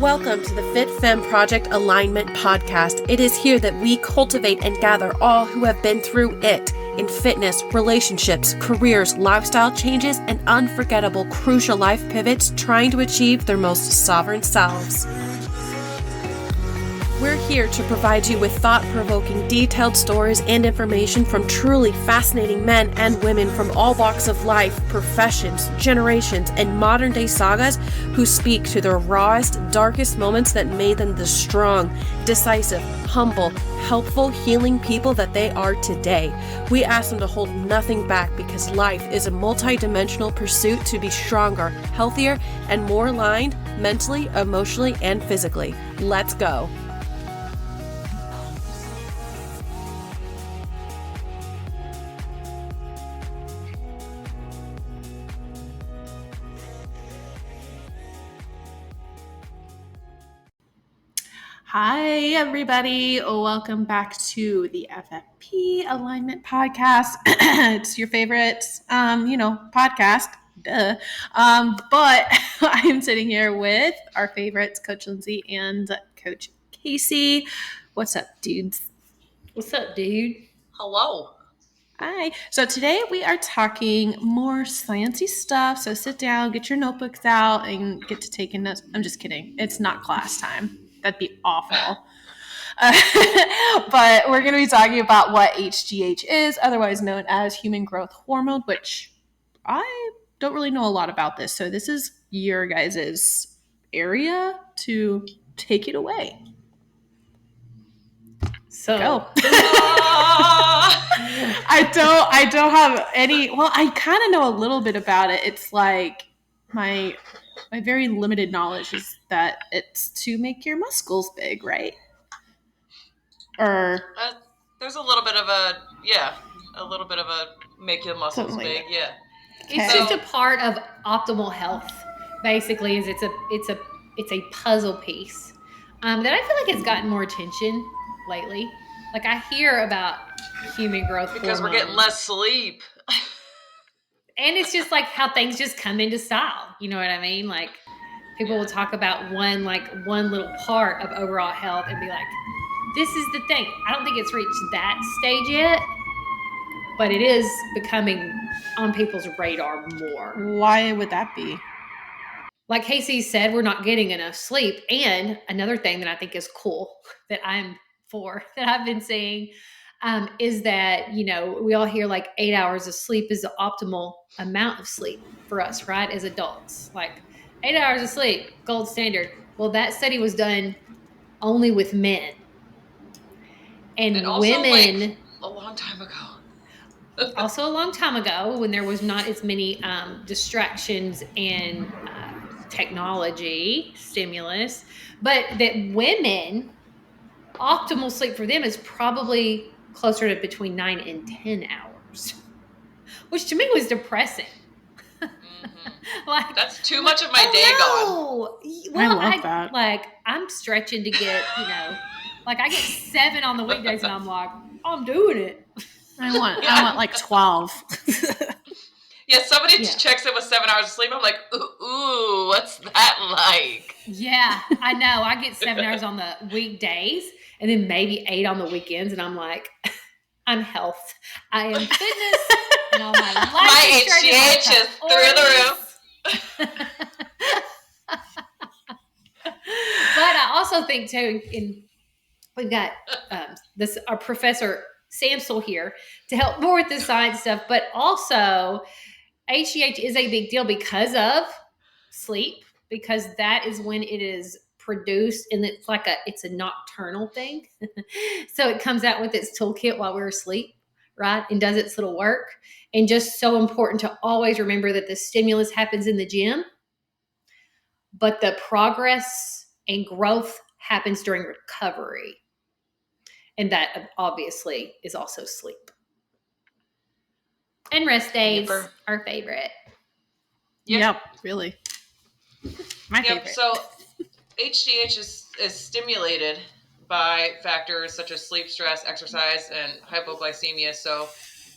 Welcome to the Fit Femme Project Alignment Podcast. It is here that we cultivate and gather all who have been through it in fitness, relationships, careers, lifestyle changes, and unforgettable crucial life pivots trying to achieve their most sovereign selves. We're here to provide you with thought-provoking, detailed stories and information from truly fascinating men and women from all walks of life, professions, generations, and modern-day sagas who speak to their rawest, darkest moments that made them the strong, decisive, humble, helpful, healing people that they are today. We ask them to hold nothing back because life is a multi-dimensional pursuit to be stronger, healthier, and more aligned mentally, emotionally, and physically. Let's go. Hi, everybody. Welcome back to the FFP Alignment Podcast. It's your favorite, podcast. Duh. But I am sitting here with our favorites, Coach Lindsey and Coach Casey. What's up, dudes? What's up, dude? Hello. Hi. So today we are talking more sciencey stuff. So sit down, get your notebooks out, and get to taking notes. I'm just kidding. It's not class time. That'd be awful. But we're going to be talking about what HGH is, otherwise known as human growth hormone, which I don't really know a lot about this. So this is your guys' area to take it away. So Go. I don't have any. Well, I kind of know a little bit about it. It's like my very limited knowledge is that it's to make your muscles big, right? Or there's a little bit of a make your muscles Something like big, yeah. it's just a part of optimal health. Basically, is it's a puzzle piece that I feel like it's gotten more attention lately. Like I hear about human growth because hormone, we're getting less sleep. and it's just like how things just come into style. You know what I mean? Like people will talk about one little part of overall health and be like, "This is the thing." I don't think it's reached that stage yet, but it is becoming on people's radar more. why would that be? Like Casey said, we're not getting enough sleep. And another thing that I think is cool that I'm for, that I've been saying, is that, we all hear like 8 hours of sleep is the optimal amount of sleep for us, right? As adults, like 8 hours of sleep, gold standard. Well, that study was done only with men. And also, women, a long time ago. also a long time ago when there was not as many distractions and technology stimulus, but that women, optimal sleep for them is probably closer to between 9 and 10 hours, which to me was depressing. Like that's too much of my day gone. Well, I love that. Like I'm stretching to get, like I get 7 on the weekdays and I'm like, I'm doing it. I want like 12. Yeah, somebody checks in with 7 hours of sleep. I'm like, ooh, what's that like? Yeah, I know. I get 7 hours on the weekdays and then maybe 8 on the weekends. And I'm like, I'm health. I am fitness. And all my life my HGH is through the roof. But I also think too, we've got our professor Samsel here to help more with the science stuff, but also HGH is a big deal because of sleep, because that is when it is produced, and it's a nocturnal thing. So it comes out with its toolkit while we're asleep, right? And does its little work. And just so important to always remember that the stimulus happens in the gym, but the progress and growth happens during recovery. And that obviously is also sleep. And rest days, our favorite. Yep, really. My favorite. So HGH is stimulated by factors such as sleep, stress, exercise, and hypoglycemia. So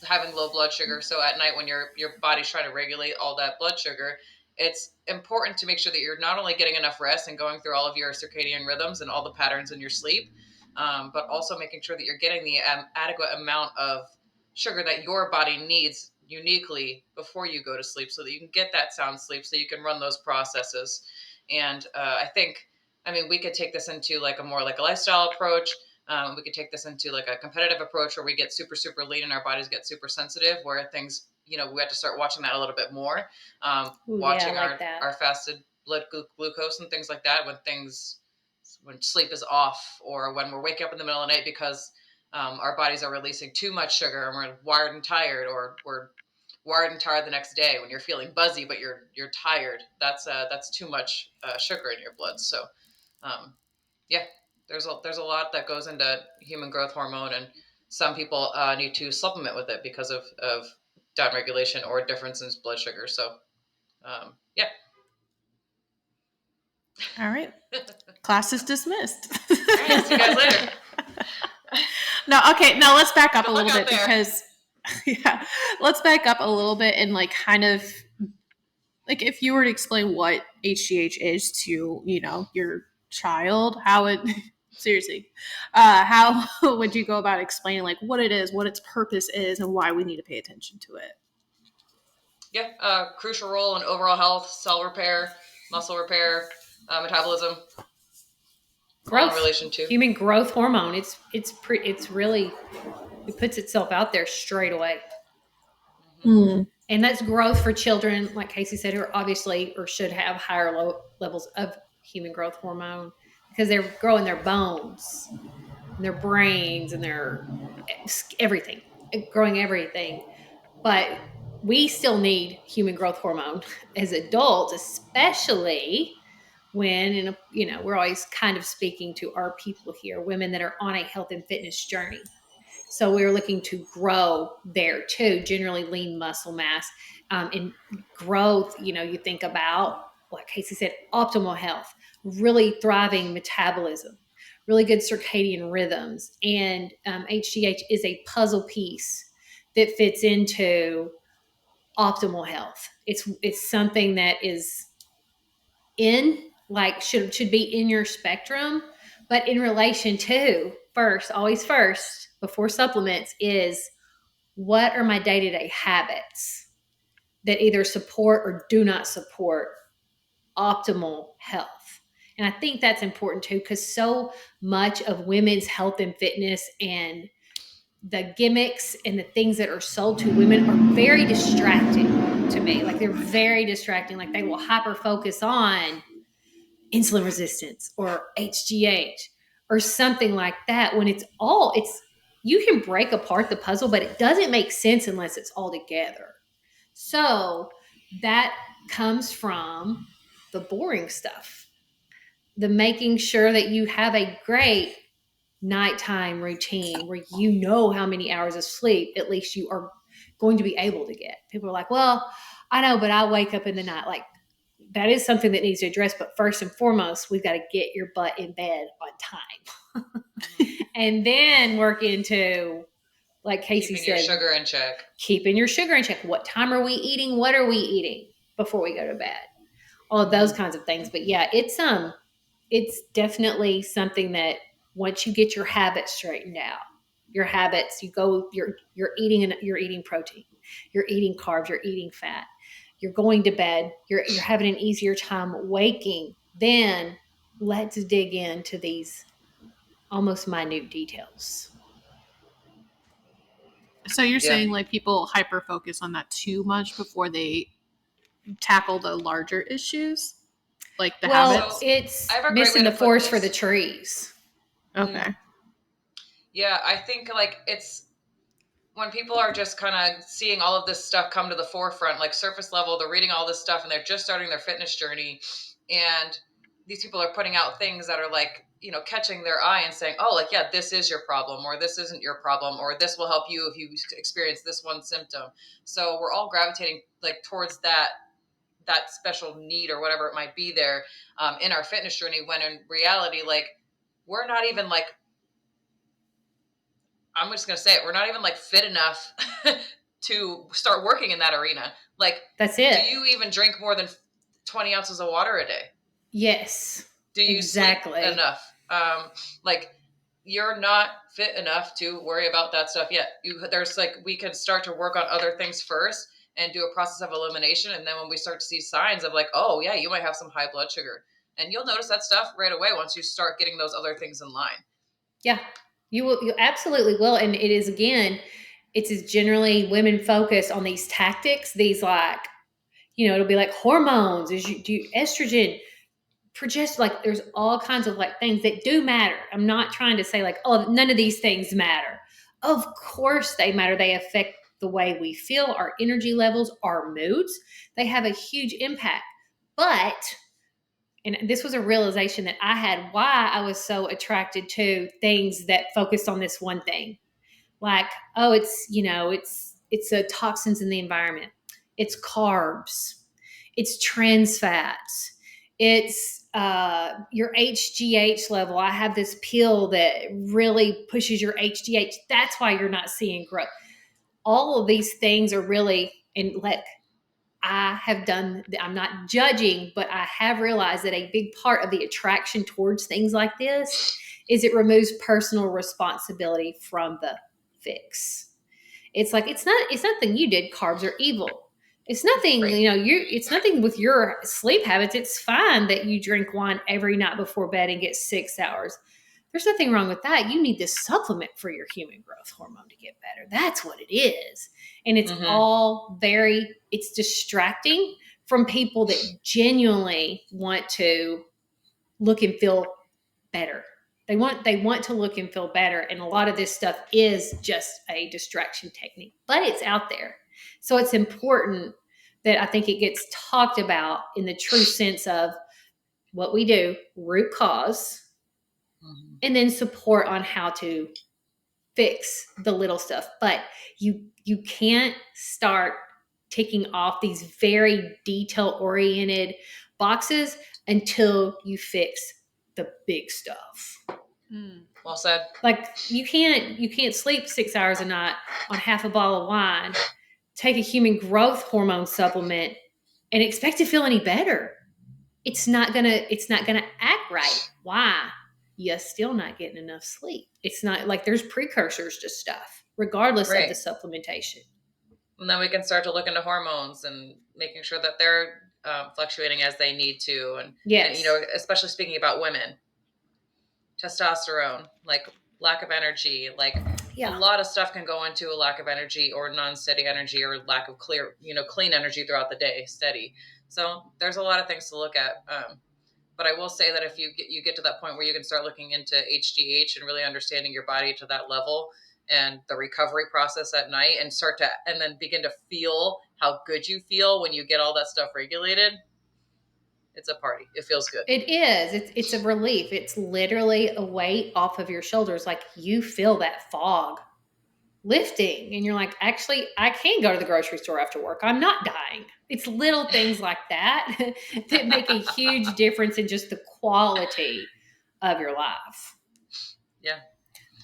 having low blood sugar. So at night when your body's trying to regulate all that blood sugar, it's important to make sure that you're not only getting enough rest and going through all of your circadian rhythms and all the patterns in your sleep, but also making sure that you're getting the adequate amount of sugar that your body needs uniquely before you go to sleep, so that you can get that sound sleep, so you can run those processes. And I mean, we could take this into like a more like a lifestyle approach. We could take this into like a competitive approach where we get super, super lean and our bodies get super sensitive, where things, we have to start watching that a little bit more. Watching yeah, I like that. our fasted blood glucose and things like that when sleep is off, or when we're waking up in the middle of the night because our bodies are releasing too much sugar and we're wired and tired, or we're wired and tired the next day when you're feeling buzzy but you're tired. That's too much sugar in your blood. So yeah, there's a lot that goes into human growth hormone, and some people need to supplement with it because of down regulation or difference in blood sugar. So yeah. All right. Class is dismissed. All right, see you guys later. No, okay. Now let's back up Good a luck little out bit there. because, yeah, let's back up a little bit and like kind of like if you were to explain what HGH is to, your child, how it seriously, how would you go about explaining like what it is, what its purpose is, and why we need to pay attention to it? Yeah, crucial role in overall health, cell repair, muscle repair, metabolism. Growth, All in relation to human growth hormone. It's really, it puts itself out there straight away. And that's growth for children, like Casey said, who are obviously or should have higher levels of human growth hormone because they're growing their bones and their brains and their everything, growing everything. But we still need human growth hormone as adults, especially when, we're always kind of speaking to our people here, women that are on a health and fitness journey. So we're looking to grow there too, generally lean muscle mass. And growth, you think about, like Casey said, optimal health, really thriving metabolism, really good circadian rhythms. And HGH is a puzzle piece that fits into optimal health. It's something that is should be in your spectrum, but in relation to always first before supplements is what are my day-to-day habits that either support or do not support optimal health. And I think that's important too, because so much of women's health and fitness and the gimmicks and the things that are sold to women are very distracting to me. Like they're very distracting. Like they will hyper focus on insulin resistance or HGH or something like that when it's you can break apart the puzzle, but it doesn't make sense unless it's all together. So that comes from the boring stuff, the making sure that you have a great nighttime routine where you know how many hours of sleep at least you are going to be able to get. People are like, well, I know, but I wake up in the night. Like, that is something that needs to address. But first and foremost, we've got to get your butt in bed on time. And then work into, like Casey keeping your said, sugar in check. Keeping your sugar in check. What time are we eating? What are we eating before we go to bed? All of those kinds of things. But yeah, it's definitely something that once you get your habits straightened out, you're eating protein, you're eating carbs, you're eating fat, you're going to bed, you're having an easier time waking, then let's dig into these almost minute details. So you're saying like people hyper focus on that too much before they tackle the larger issues, like the habits? It's missing the forest for the trees. Okay. Yeah, I think like it's when people are just kind of seeing all of this stuff come to the forefront, like surface level, they're reading all this stuff and they're just starting their fitness journey. And these people are putting out things that are like, catching their eye and saying, oh, like, yeah, this is your problem, or this isn't your problem, or this will help you if you experience this one symptom. So we're all gravitating like towards that special need or whatever it might be there in our fitness journey, when in reality, like, we're not even like, I'm just going to say it, we're not even like fit enough to start working in that arena. Like, that's it. Do you even drink more than 20 ounces of water a day? Yes. Do you Exactly. sleep enough? Like, you're not fit enough to worry about that stuff yet. We can start to work on other things first and do a process of elimination. And then when we start to see signs of like, oh yeah, you might have some high blood sugar, and you'll notice that stuff right away once you start getting those other things in line. Yeah, you will. You absolutely will. And it is, again, it's generally women focus on these tactics, these like, it'll be like hormones, estrogen, progesterone, like there's all kinds of like things that do matter. I'm not trying to say like, oh, none of these things matter. Of course they matter. They affect the way we feel, our energy levels, our moods. They have a huge impact. But, and this was a realization that I had why I was so attracted to things that focused on this one thing. Like, oh, it's toxins in the environment. It's carbs. It's trans fats. It's your HGH level. I have this pill that really pushes your HGH. That's why you're not seeing growth. All of these things are really, and like, I'm not judging, but I have realized that a big part of the attraction towards things like this is it removes personal responsibility from the fix. It's like, it's nothing you did. Carbs are evil. It's nothing, Right. It's nothing with your sleep habits. It's fine that you drink wine every night before bed and get 6 hours. There's nothing wrong with that. You need this supplement for your human growth hormone to get better. That's what it is. And it's all it's distracting from people that genuinely want to look and feel better. They want to look and feel better. And a lot of this stuff is just a distraction technique, but it's out there. So it's important that I think it gets talked about in the true sense of what we do, root cause, and then support on how to fix the little stuff. But you can't start ticking off these very detail oriented boxes until you fix the big stuff. Well said. Like, you can't sleep 6 hours a night on half a bottle of wine, take a human growth hormone supplement, and expect to feel any better. It's not gonna act right. Why? You're still not getting enough sleep. It's not like there's precursors to stuff, regardless of the supplementation. And then we can start to look into hormones and making sure that they're fluctuating as they need to. And, yes. and, especially speaking about women, testosterone, like lack of energy, like a lot of stuff can go into a lack of energy or non-steady energy or lack of clean energy throughout the day, steady. So there's a lot of things to look at. But I will say that if you get to that point where you can start looking into HGH and really understanding your body to that level and the recovery process at night and then begin to feel how good you feel when you get all that stuff regulated, it's a party. It feels good. It is. It's a relief. It's literally a weight off of your shoulders. Like, you feel that fog lifting and you're like, actually, I can go to the grocery store after work. I'm not dying. It's little things like that that make a huge difference in just the quality of your life. Yeah.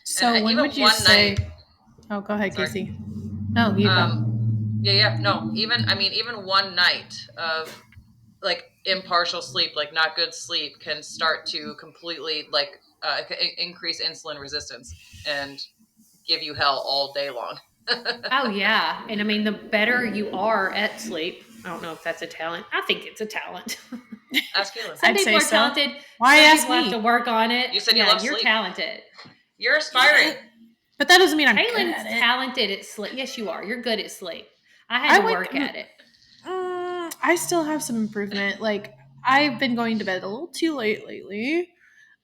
So when would you say... Oh, go ahead, Casey. No, you go. Yeah. No, even one night of like impartial sleep, like not good sleep, can start to completely increase insulin resistance and give you hell all day long. Oh yeah. And I mean, the better you are at sleep, I don't know if that's a talent. I think it's a talent. Ask Caitlin. Some people are talented. Why ask me? Have to work on it. You said you love you're sleep. Talented. You're aspiring. But that doesn't mean I'm Caitlin's good at it. talented at sleep. Yes, you are. You're good at sleep. I had to work at it. I still have some improvement. Like, I've been going to bed a little too late lately.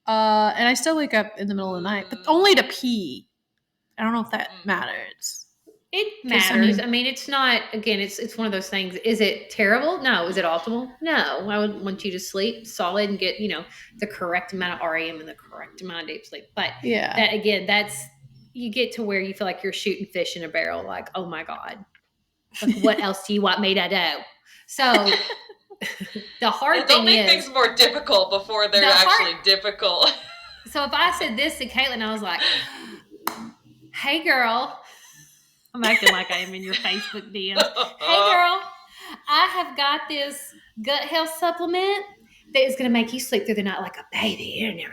And I still wake up in the middle of the night, but only to pee. I don't know if that matters. It matters. I mean, it's not, again, it's one of those things. Is it terrible? No. Is it optimal? No. I would want you to sleep solid and get, the correct amount of REM and the correct amount of deep sleep. But you get to where you feel like you're shooting fish in a barrel. Like, oh my God, like, what else do you want me to do? So the hard thing is, don't make things more difficult before they're actually difficult. So if I said this to Caitlin, I was like, hey girl, I'm acting like I am in your Facebook DMs. Hey girl, I have got this gut health supplement that is going to make you sleep through the night like a baby. You're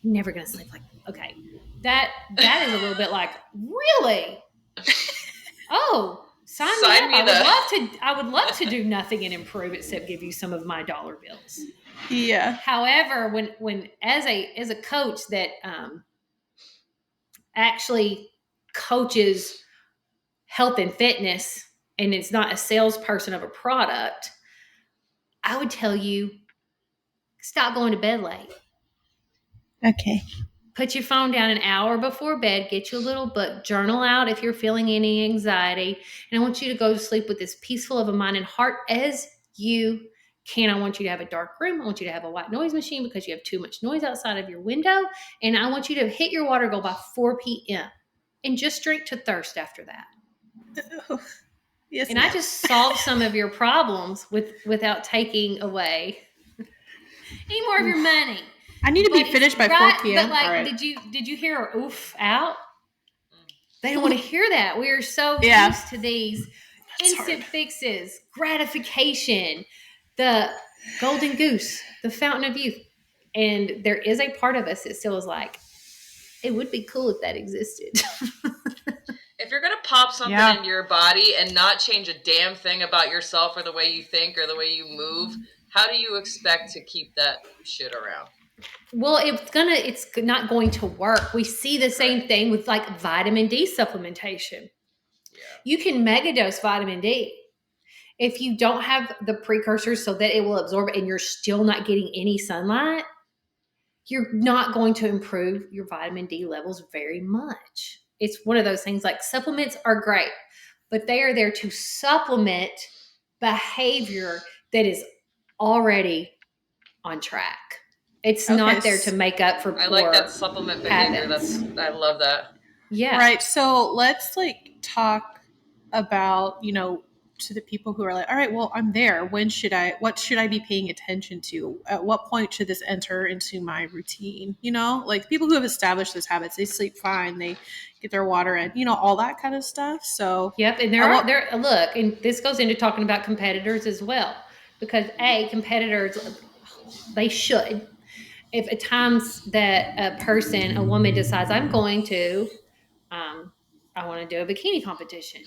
never going to sleep like, okay. That is a little bit like, really? Oh, sign me up. I would love to do nothing and improve except give you some of my dollar bills. Yeah. However, when as a coach that actually coaches health and fitness, and it's not a salesperson of a product, I would tell you, stop going to bed late. Okay. Put your phone down an hour before bed, get you a little book, journal out if you're feeling any anxiety, and I want you to go to sleep with as peaceful of a mind and heart as you can. I want you to have a dark room. I want you to have a white noise machine because you have too much noise outside of your window, and I want you to hit your water goal by 4 p.m. and just drink to thirst after that. Yes, and I just solved some of your problems without taking away any more of your money. I need to be finished by 4 p.m. But like, right. did you hear her oof out? They don't want to hear that. We are so used to these instant fixes, gratification, the golden goose, the fountain of youth. And there is a part of us that still is like, it would be cool if that existed. If you're going to pop something into your body and not change a damn thing about yourself or the way you think or the way you move, how do you expect to keep that shit around? Well, it's not going to work. We see the same thing with like vitamin D supplementation. Yeah. You can megadose vitamin D. If you don't have the precursors so that it will absorb and you're still not getting any sunlight, you're not going to improve your vitamin D levels very much. It's one of those things like supplements are great, but they are there to supplement behavior that is already on track. It's not there to make up for poor I like that supplement behavior. I love that. Yeah. Right. So let's talk about, to the people who are like, all right, well, I'm there. What should I be paying attention to? At what point should this enter into my routine? Like people who have established those habits, they sleep fine, they get their water in, all that kind of stuff. So yep. And look, and this goes into talking about competitors as well, because competitors, they should. If at times that a woman decides I want to do a bikini competition,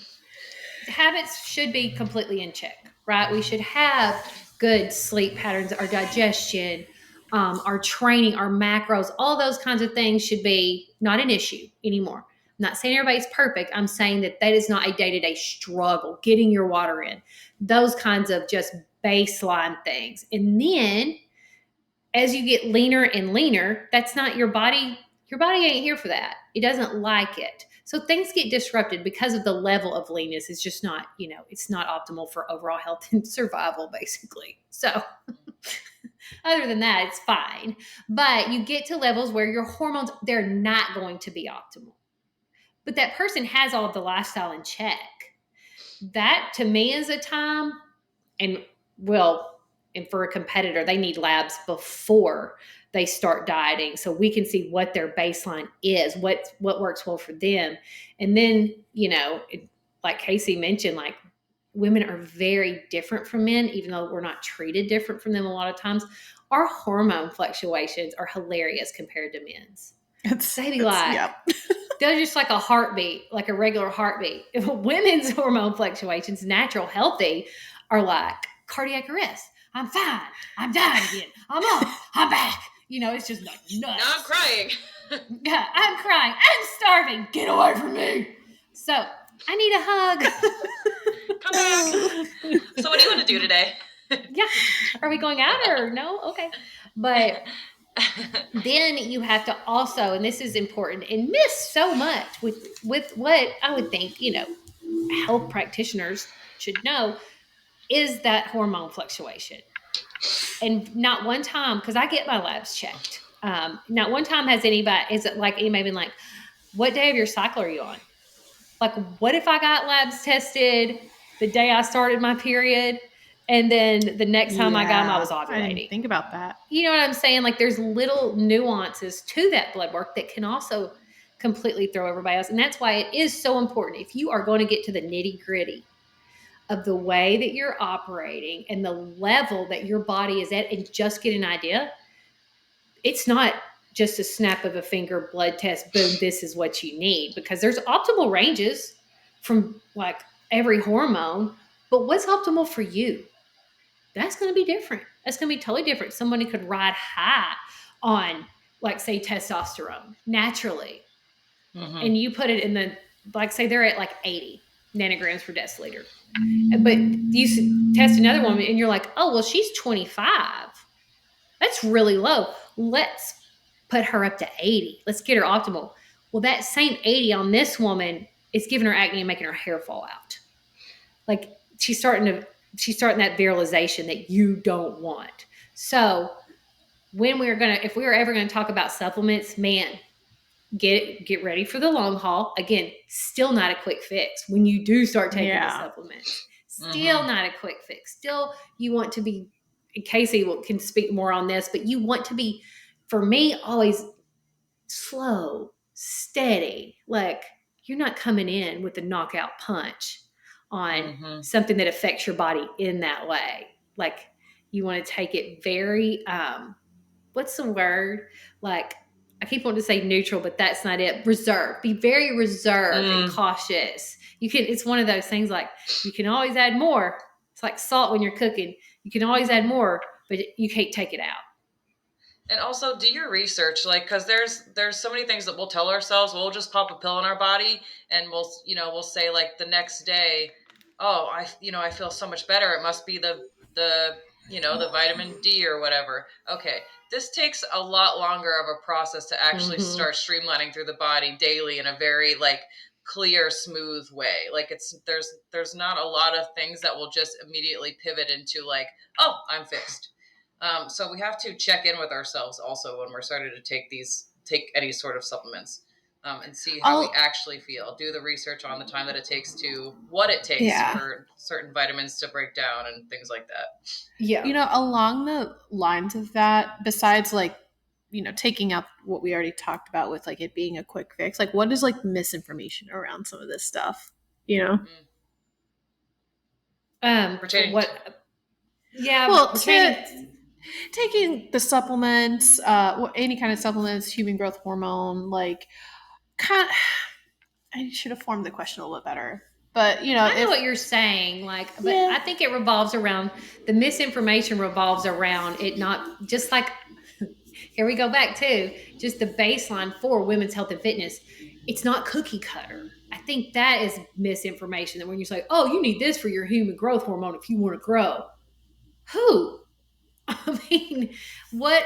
habits should be completely in check, right? We should have good sleep patterns, our digestion, our training, our macros, all those kinds of things should be not an issue anymore. I'm not saying everybody's perfect. I'm saying that is not a day-to-day struggle, getting your water in, those kinds of just baseline things. And then as you get leaner and leaner, that's not your body. Your body ain't here for that. It doesn't like it. So things get disrupted because of the level of leanness. It's just not, it's not optimal for overall health and survival, basically. So other than that, it's fine. But you get to levels where your hormones, they're not going to be optimal. But that person has all of the lifestyle in check. That to me is a time, and for a competitor, they need labs before they start dieting so we can see what their baseline is, what works well for them. And then, like Casey mentioned, like women are very different from men, even though we're not treated different from them a lot of times. Our hormone fluctuations are hilarious compared to men's. They're just like a heartbeat, like a regular heartbeat. Women's hormone fluctuations, natural, healthy, are like cardiac arrest. I'm fine. I'm dying again. I'm up. I'm back. It's just like nuts. Now I'm crying. Yeah, I'm crying. I'm starving. Get away from me. So I need a hug. Come back. So what do you want to do today? Yeah. Are we going out or no? Okay. But then you have to also, and this is important and missed so much with what I would think, health practitioners should know, is that hormone fluctuation. And not one time, because I get my labs checked, not one time has anybody been like, what day of your cycle are you on? Like, what if I got labs tested the day I started my period, and then the next time I got them, I was ovulating? I didn't think about that. You know what I'm saying? Like, there's little nuances to that blood work that can also completely throw everybody else. And that's why it is so important. If you are going to get to the nitty gritty of the way that you're operating and the level that your body is at and just get an idea, it's not just a snap of a finger, blood test, boom, this is what you need, because there's optimal ranges from like every hormone, but what's optimal for you? That's going to be different. That's going to be totally different. Somebody could ride high on, like, say, testosterone naturally, and you put it in the, like, say they're at like 80 nanograms per deciliter, but you test another woman and you're like, oh, well, she's 25. That's really low. Let's put her up to 80. Let's get her optimal. Well, that same 80 on this woman is giving her acne and making her hair fall out. Like, she's starting that virilization that you don't want. So if we are ever going to talk about supplements, man, get ready for the long haul. Again, still not a quick fix when you do start taking the supplements. Still not a quick fix. Still, you want to be, Casey can speak more on this, but you want to be, for me, always slow, steady. Like, you're not coming in with a knockout punch on something that affects your body in that way. Like, you want to take it very, what's the word? Like, I keep wanting to say neutral, but that's not it. Reserved. Be very reserved and cautious. It's one of those things, like, you can always add more. It's like salt when you're cooking. You can always add more, but you can't take it out. And also do your research, like, because there's so many things that we'll tell ourselves. We'll just pop a pill in our body, and we'll say, like, the next day, oh, I feel so much better. It must be the the vitamin D or whatever. Okay, this takes a lot longer of a process to actually start streamlining through the body daily in a very, like, clear, smooth way. Like, there's not a lot of things that will just immediately pivot into, like, oh, I'm fixed. So we have to check in with ourselves also when we're starting to take any sort of supplements, and see how we actually feel. Do the research on the time that it takes what it takes for certain vitamins to break down and things like that. Yeah. Along the lines of that, besides, like, taking out what we already talked about with, like, it being a quick fix, like, what is, like, misinformation around some of this stuff, Pertaining what? Yeah. Well, taking the supplements, any kind of supplements, human growth hormone, like, I should have formed the question a little bit better. But, I know what you're saying, like, but I think it revolves around, the misinformation revolves around it, not just like, here we go back to just the baseline for women's health and fitness. It's not cookie cutter. I think that is misinformation, that when you say, oh, you need this for your human growth hormone if you want to grow. Who? I mean, what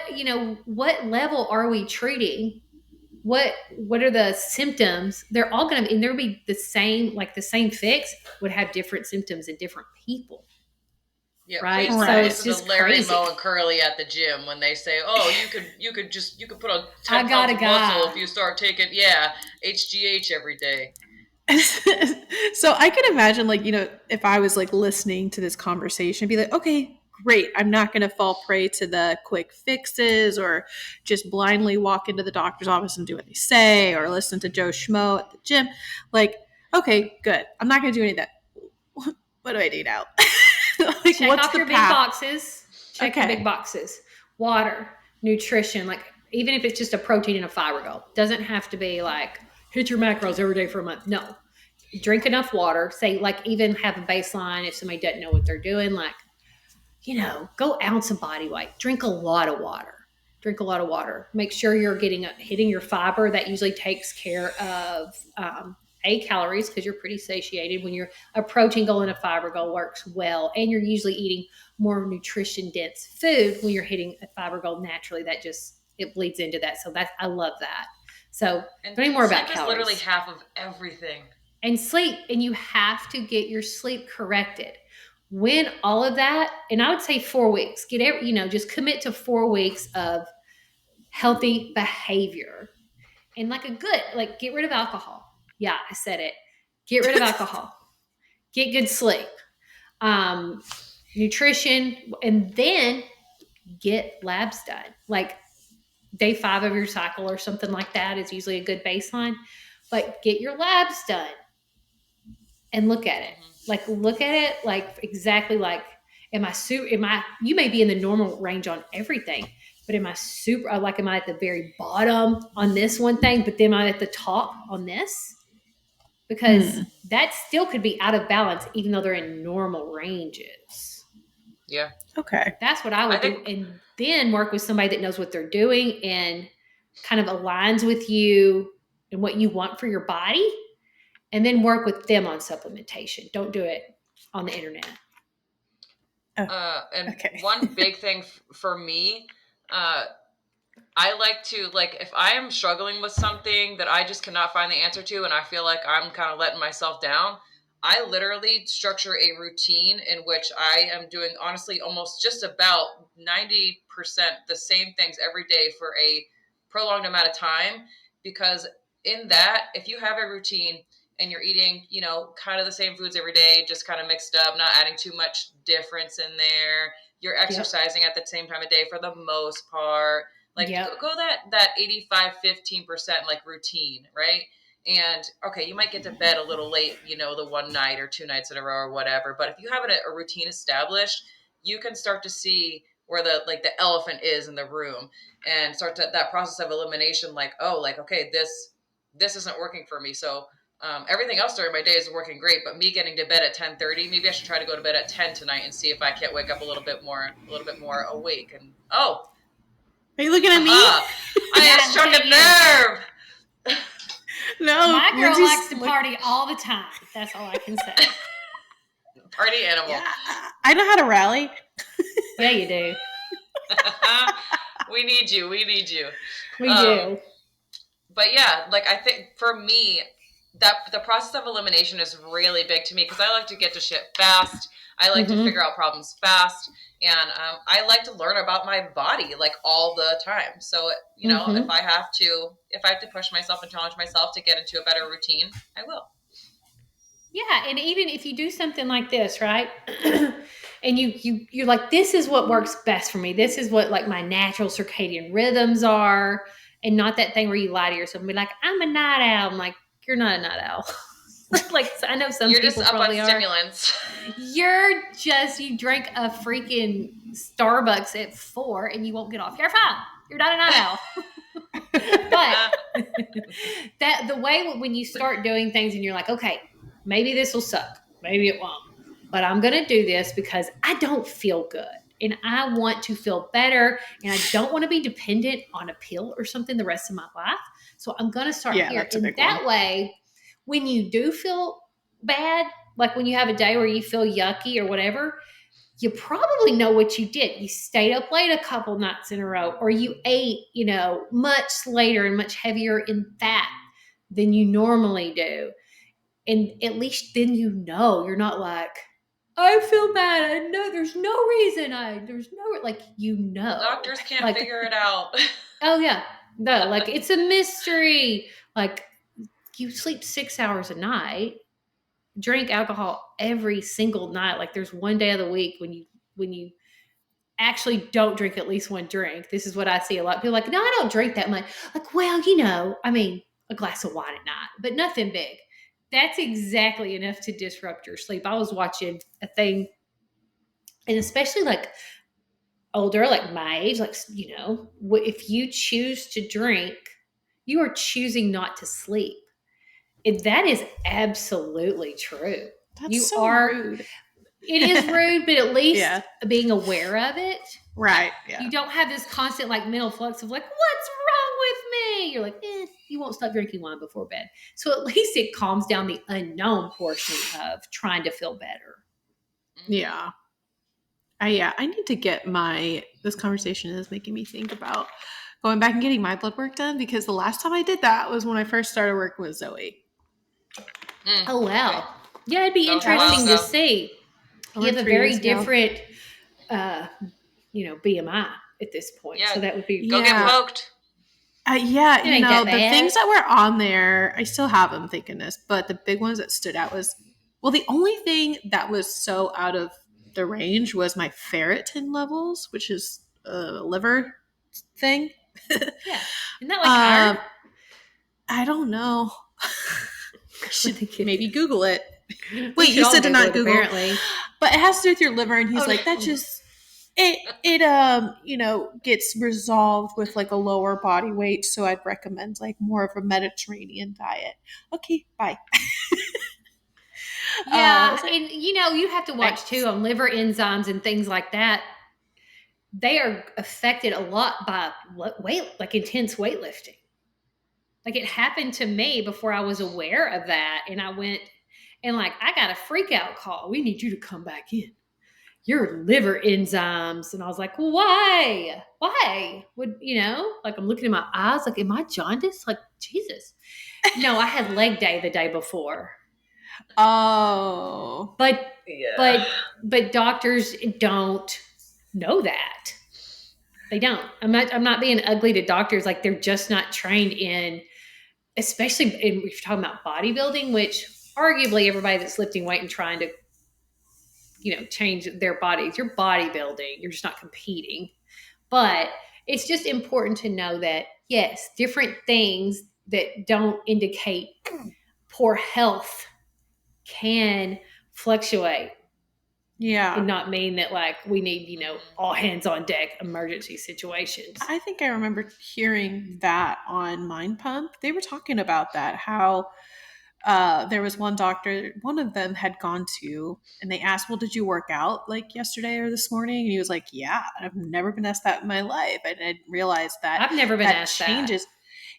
level are we treating? What are the symptoms? They're all going to, and there'll be the same fix would have different symptoms in different people. Yeah, right. So it's just Larry, crazy. Moe, and Curly at the gym when they say, "Oh, you could put on 10 pounds of muscle if you start taking HGH every day." So I can imagine, like, if I was, like, listening to this conversation, be like, okay, great. I'm not going to fall prey to the quick fixes or just blindly walk into the doctor's office and do what they say or listen to Joe Schmo at the gym. Like, okay, good. I'm not going to do any of that. What do I do now? Like, check off your big boxes. Check your big boxes. Water, nutrition, like, even if it's just a protein and a fiber goal. Doesn't have to be like, hit your macros every day for a month. No. Drink enough water. Say, like, even have a baseline if somebody doesn't know what they're doing. Like, go ounce of body weight. Drink a lot of water. Make sure you're hitting your fiber. That usually takes care of calories, because you're pretty satiated. When you're a protein goal and a fiber goal works well, and you're usually eating more nutrition dense food when you're hitting a fiber goal naturally. That just, it bleeds into that. So I love that. So learning more about calories. Literally half of everything. And sleep, and you have to get your sleep corrected. When all of that, and I would say 4 weeks, just commit to 4 weeks of healthy behavior, and get rid of alcohol. Yeah, I said it. Get rid of alcohol. Get good sleep, nutrition, and then get labs done. Like, day 5 of your cycle or something like that is usually a good baseline, but get your labs done. and look at it. Like, look at it like exactly like, you may be in the normal range on everything, but am I at the very bottom on this one thing, but then am I at the top on this? Because that still could be out of balance, even though they're in normal ranges. Yeah. Okay. That's what I would do. And then work with somebody that knows what they're doing and kind of aligns with you and what you want for your body. And then work with them on supplementation. Don't do it on the internet. And one big thing for me, I like to, like, if I am struggling with something that I just cannot find the answer to, and I feel like I'm kind of letting myself down, I literally structure a routine in which I am doing, honestly, almost just about 90% the same things every day for a prolonged amount of time. Because in that, if you have a routine and you're eating, you know, kind of the same foods every day, just kind of mixed up, not adding too much difference in there, you're exercising at the same time of day for the most part. Like, go that 85-15% like routine, right? And okay, you might get to bed a little late, you know, the one night or two nights in a row or whatever. But if you have a routine established, you can start to see where the elephant is in the room, and start that process of elimination. Like, oh, like, okay, this isn't working for me. So everything else during my day is working great, but me getting to bed at 10:30, maybe I should try to go to bed at 10 tonight and see if I can't wake up a little bit more awake. And are you looking at me? I have struck a nerve. No, my girl likes to party all the time. That's all I can say. Party animal. Yeah, I know how to rally. Yeah, you do. We need you. We do. But yeah, like, I think for me, that the process of elimination is really big to me, because I like to get to shit fast. I like to figure out problems fast. And I like to learn about my body, like, all the time. So, you know, if I have to push myself and challenge myself to get into a better routine, I will. Yeah, and even if you do something like this, right? And you're like, this is what works best for me. This is what, like, my natural circadian rhythms are, and not that thing where you lie to yourself and be like, I'm a night owl. I'm like, you're not a night owl. Like, I know some you're people just up on probably stimulants. You drank a freaking Starbucks at 4 and you won't get off. You're fine. You're not a night owl. But that the way when you start doing things and you're like, okay, maybe this will suck, maybe it won't, but I'm going to do this because I don't feel good and I want to feel better, and I don't want to be dependent on a pill or something the rest of my life. So I'm going to start here. And that way, when you do feel bad, like when you have a day where you feel yucky or whatever, you probably know what you did. You stayed up late a couple nights in a row, or you ate, you know, much later and much heavier in fat than you normally do. And at least then you know, you're not like, I feel bad. I know there's no reason. Like, you know. Doctors can't figure it out. Oh, yeah. No, like, it's a mystery. Like, you sleep 6 hours a night, drink alcohol every single night. Like, there's one day of the week when you actually don't drink at least one drink. This is what I see a lot of people like, no, I don't drink that much. Like, well, you know, I mean, a glass of wine at night, but nothing big. That's exactly enough to disrupt your sleep. I was watching a thing, and especially like older, like my age, like, you know, if you choose to drink, you are choosing not to sleep. And that is absolutely true. That's rude. It is rude, but at least being aware of it. Right. Yeah. You don't have this constant like mental flux of like, what's wrong with me? You're like, you won't stop drinking wine before bed. So at least it calms down the unknown portion of trying to feel better. Yeah. I need to get this conversation is making me think about going back and getting my blood work done, because the last time I did that was when I first started working with Zoe. Oh, wow. Yeah, it'd be interesting to see. You have a very different, BMI at this point. Yeah. So that would be... Go get poked. The things that were on there, I still have them, thank goodness. But the big ones that stood out was, well, the only thing that was so out of the range was my ferritin levels, which is a liver thing. Yeah. Isn't that like iron? I don't know. Should maybe Google it. We Wait, should you all said to not Google. apparently. But it has to do with your liver, and he's Oh, like, no. that just gets resolved with like a lower body weight. So I'd recommend like more of a Mediterranean diet. Okay, bye. Yeah, So- and you have to watch Thanks. too on liver enzymes and things like that. They are affected a lot by like intense weightlifting. Like it happened to me before I was aware of that, and I went and like I got a freak out call. We need you to come back in. Your liver enzymes, and I was like, well, why? Why would like I'm looking in my eyes, like, am I jaundiced? Like, Jesus. No, I had leg day the day before. Oh. But Yeah. but doctors don't know that. They don't. I'm not being ugly to doctors. Like they're just not trained in, especially if you're talking about bodybuilding, which arguably everybody that's lifting weight and trying to, change their bodies, you're bodybuilding. You're just not competing. But it's just important to know that yes, different things that don't indicate poor health can fluctuate. Yeah. And not mean that like we need, all hands on deck emergency situations. I think I remember hearing that on Mind Pump. They were talking about that, how there was one doctor, one of them had gone to, and they asked, well, did you work out like yesterday or this morning? And he was like, yeah, I've never been asked that in my life. I didn't realize that I've never been asked changes. that.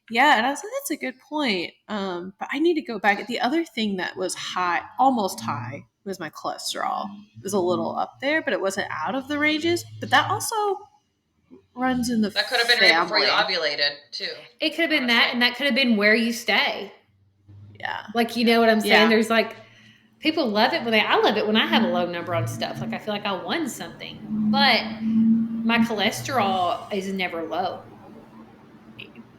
Yeah, and I was like, that's a good point. But I need to go back. The other thing that was high, almost high, was my cholesterol. It was a little up there, but it wasn't out of the ranges. But that also runs in the That could have been right before you ovulated too. It could have been that, and that could have been where you stay. Yeah. Like, you know what I'm saying? Yeah. There's like, people love it I love it when I have a low number on stuff. Like I feel like I won something. But my cholesterol is never low.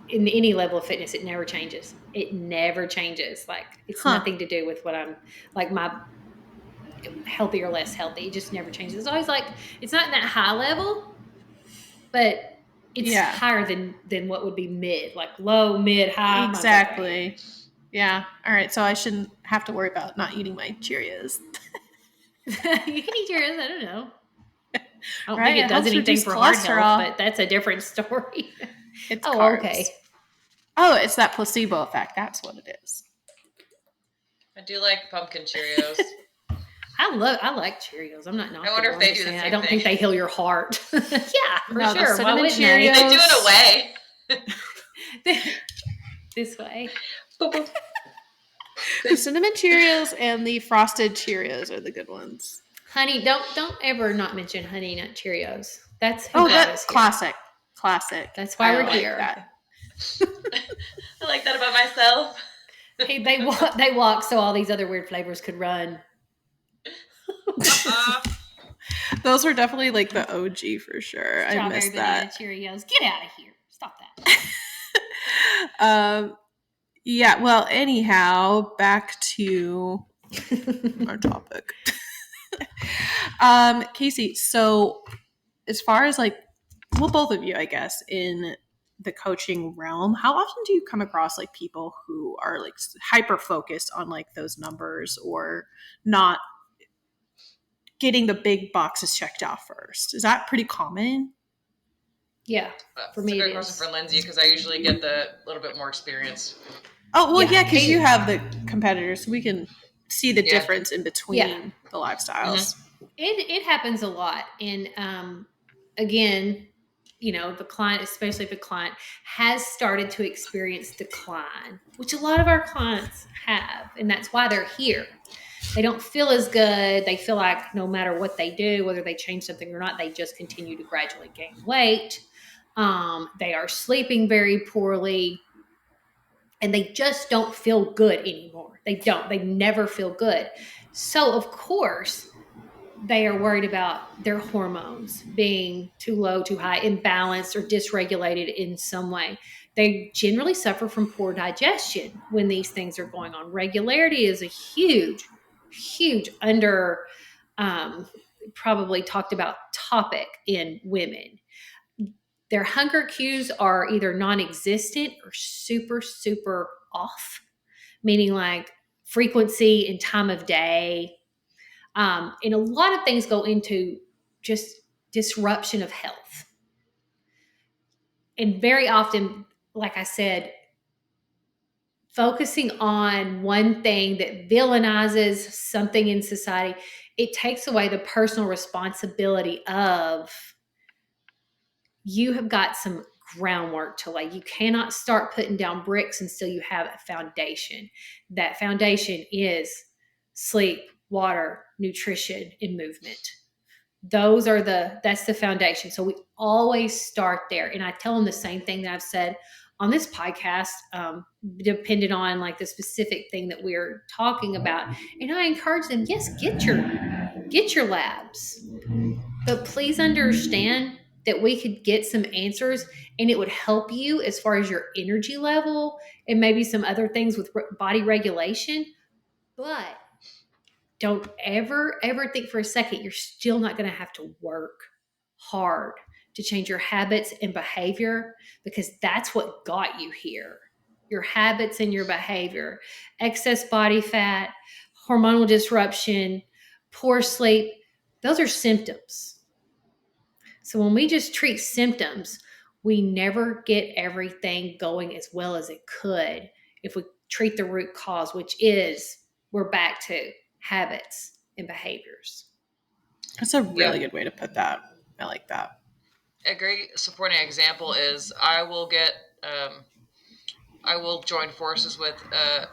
In any level of fitness, it never changes. It never changes. Like it's nothing to do with what I'm like my healthy or less healthy. It just never changes. It's always like it's not in that high level, but it's higher than what would be mid, like low, mid, high. Exactly. Yeah. All right. So I shouldn't have to worry about not eating my Cheerios. You can eat Cheerios. I don't know. I don't Right, think it does anything for heart health, but that's a different story. It's carbs. Okay. Oh, it's that placebo effect. That's what it is. I do like pumpkin Cheerios. I like Cheerios. I'm not knocking. I wonder if they do the same I don't think they heal your heart. Yeah, for No, the sure. Why cinnamon wouldn't Cheerios. They do it away. This way. The cinnamon Cheerios and the frosted Cheerios are the good ones. Honey, don't ever not mention Honey Nut Cheerios. That's that's classic. Classic. That's why we're like here. That. I like that about myself. Hey, they walk so all these other weird flavors could run. Those were definitely like the OG for sure. I missed that. Cheerios. Get out of here. Stop that. Yeah, well, anyhow, back to our topic. Casey, so as far as like, well, both of you, I guess, in the coaching realm, how often do you come across like people who are like hyper focused on like those numbers or not getting the big boxes checked off first? Is that pretty common? Yeah, for me, it's a great question for Lindsey because I usually get the little bit more experience. Oh, well, yeah, because you have the competitors, so we can see the difference in between the lifestyles. Mm-hmm. It happens a lot. And again, the client, especially if the client has started to experience decline, which a lot of our clients have, and that's why they're here. They don't feel as good. They feel like no matter what they do, whether they change something or not, they just continue to gradually gain weight. They are sleeping very poorly. And they just don't feel good anymore. They don't. They never feel good. So, of course, they are worried about their hormones being too low, too high, imbalanced, or dysregulated in some way. They generally suffer from poor digestion when these things are going on. Regularity is a huge under probably talked about topic in women. Their hunger cues are either non-existent or super, super off, meaning like frequency and time of day. And a lot of things go into just disruption of health. And very often, like I said, focusing on one thing that villainizes something in society, it takes away the personal responsibility of, you have got some groundwork to lay. You cannot start putting down bricks until you have a foundation. That foundation is sleep, water, nutrition, and movement. That's the foundation. So we always start there. And I tell them the same thing that I've said on this podcast, depending on like the specific thing that we're talking about. And I encourage them, yes, get your labs, but please understand that we could get some answers and it would help you as far as your energy level and maybe some other things with body regulation. But don't ever think for a second you're still not going to have to work hard to change your habits and behavior, because that's what got you here. Your habits and your behavior, excess body fat, hormonal disruption, poor sleep, those are symptoms. So when we just treat symptoms, we never get everything going as well as it could if we treat the root cause, which is we're back to habits and behaviors. That's a really good way to put that. I like that. A great supporting example is I will join forces with a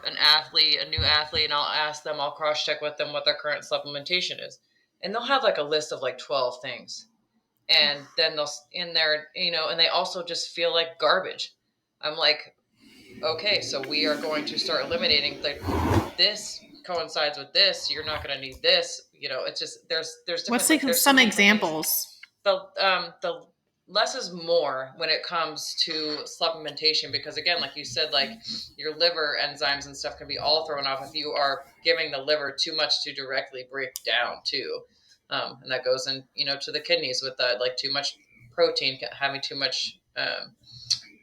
new athlete, and I'll cross-check with them what their current supplementation is. And they'll have like a list of like 12 things. And then they'll in there, and they also just feel like garbage. I'm like, okay, so we are going to start eliminating, like, this coincides with this. You're not going to need this. It's just there's What's some examples? The less is more when it comes to supplementation, because again, like you said, like your liver enzymes and stuff can be all thrown off if you are giving the liver too much to directly break down too. And that goes in, to the kidneys with like too much protein, having too much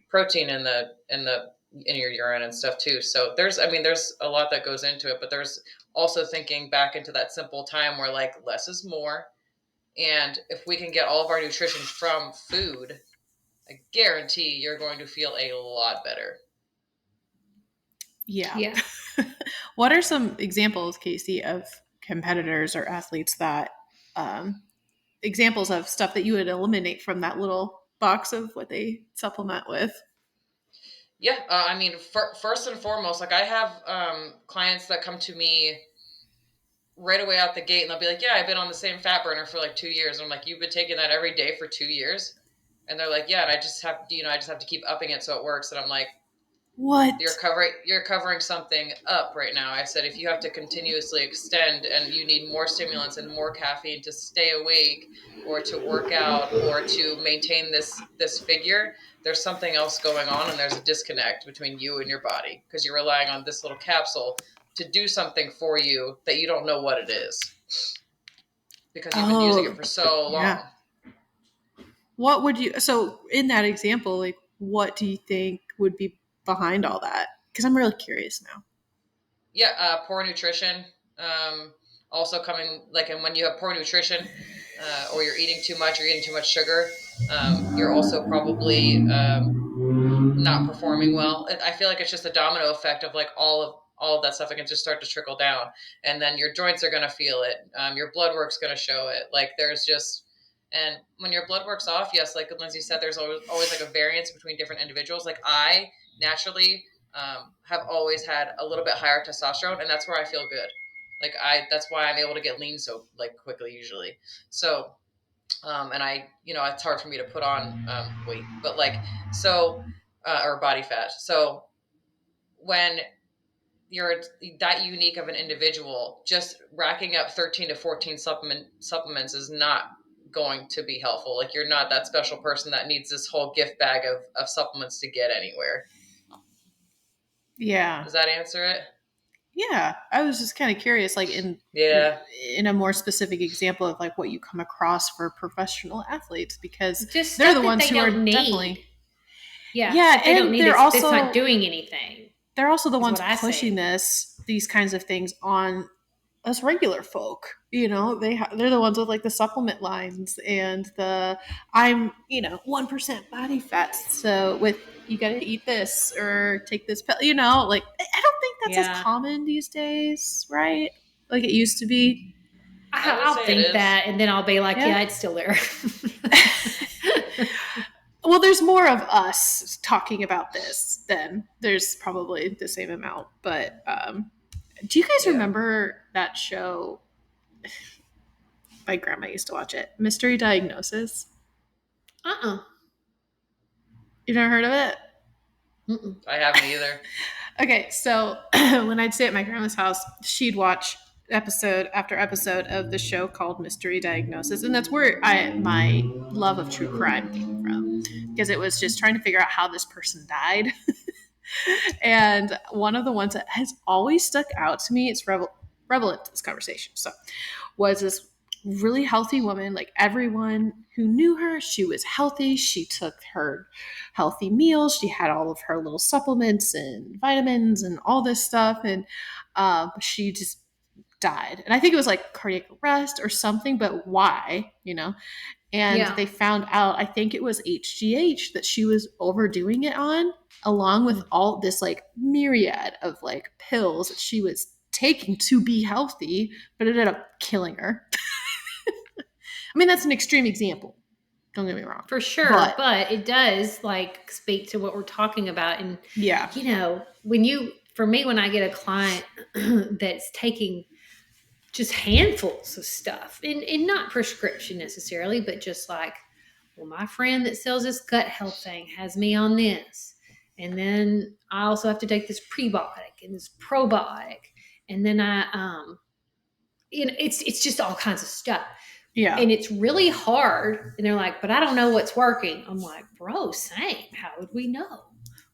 protein in your urine and stuff too. So there's a lot that goes into it, but there's also thinking back into that simple time where like less is more. And if we can get all of our nutrition from food, I guarantee you're going to feel a lot better. Yeah. What are some examples, Casey, of competitors or athletes that examples of stuff that you would eliminate from that little box of what they supplement with? Yeah. First and foremost, like I have clients that come to me right away out the gate and they'll be like, yeah, I've been on the same fat burner for like 2 years. And I'm like, you've been taking that every day for 2 years? And they're like, yeah, and I just have to keep upping it so it works. And I'm like, what? You're covering something up right now. I said, if you have to continuously extend and you need more stimulants and more caffeine to stay awake or to work out or to maintain this figure, there's something else going on, and there's a disconnect between you and your body because you're relying on this little capsule to do something for you that you don't know what it is because you've been using it for so long. Yeah. What would you, so in that example, like what do you think would be behind all that? Because I'm really curious now. Yeah, poor nutrition. Also coming, like, and when you have poor nutrition or you're eating too much, you're eating too much sugar, you're also probably not performing well. I feel like it's just a domino effect of like all of that stuff. It can just start to trickle down, and then your joints are going to feel it. Your blood work's going to show it. Like there's just, and when your blood work's off, yes, like Lindsey said, there's always like a variance between different individuals. Like I naturally have always had a little bit higher testosterone, and that's where I feel good. Like that's why I'm able to get lean so like quickly usually. So, and I, it's hard for me to put on weight, but like, so, or body fat. So when you're that unique of an individual, just racking up 13 to 14 supplements is not going to be helpful. Like you're not that special person that needs this whole gift bag of supplements to get anywhere. Yeah. Does that answer it? Yeah. I was just kind of curious, like in a more specific example of like what you come across for professional athletes, because just they're the ones who are definitely. Yeah. And they don't need they're it, also, it's not doing anything. they're also the is ones what I pushing say. these kinds of things on us regular folk. They're the ones with like the supplement lines and the I'm 1% body fat, so with you got to eat this or take this pill. Like I don't think that's as Yeah. common these days, right? Like it used to be. I would I'll say it think is. that, and then I'll be like, Yeah. yeah, it's still there. Well, there's more of us talking about this than there's probably the same amount. But do you guys Yeah. remember that show? My grandma used to watch it. Mystery Diagnosis. Uh-uh. You never heard of it? Mm-mm. I haven't either. Okay, so when I'd stay at my grandma's house, she'd watch episode after episode of the show called Mystery Diagnosis, and that's where my love of true crime came from, because it was just trying to figure out how this person died. And one of the ones that has always stuck out to me, it's relevant to this conversation. So, was this really healthy woman? Like everyone who knew her, she was healthy. She took her healthy meals. She had all of her little supplements and vitamins and all this stuff. And she just died. And I think it was like cardiac arrest or something, but why, And Yeah. they found out, I think it was HGH that she was overdoing it on, along with all this like myriad of like pills that she was taking to be healthy, but it ended up killing her. I mean, that's an extreme example. Don't get me wrong. For sure, but it does like speak to what we're talking about. And yeah, when I get a client that's taking just handfuls of stuff and not prescription necessarily, but just like, well, my friend that sells this gut health thing has me on this. And then I also have to take this prebiotic and this probiotic. And then it's just all kinds of stuff. yeah, And it's really hard. And they're like, but I don't know what's working. I'm like, bro, same. How would we know?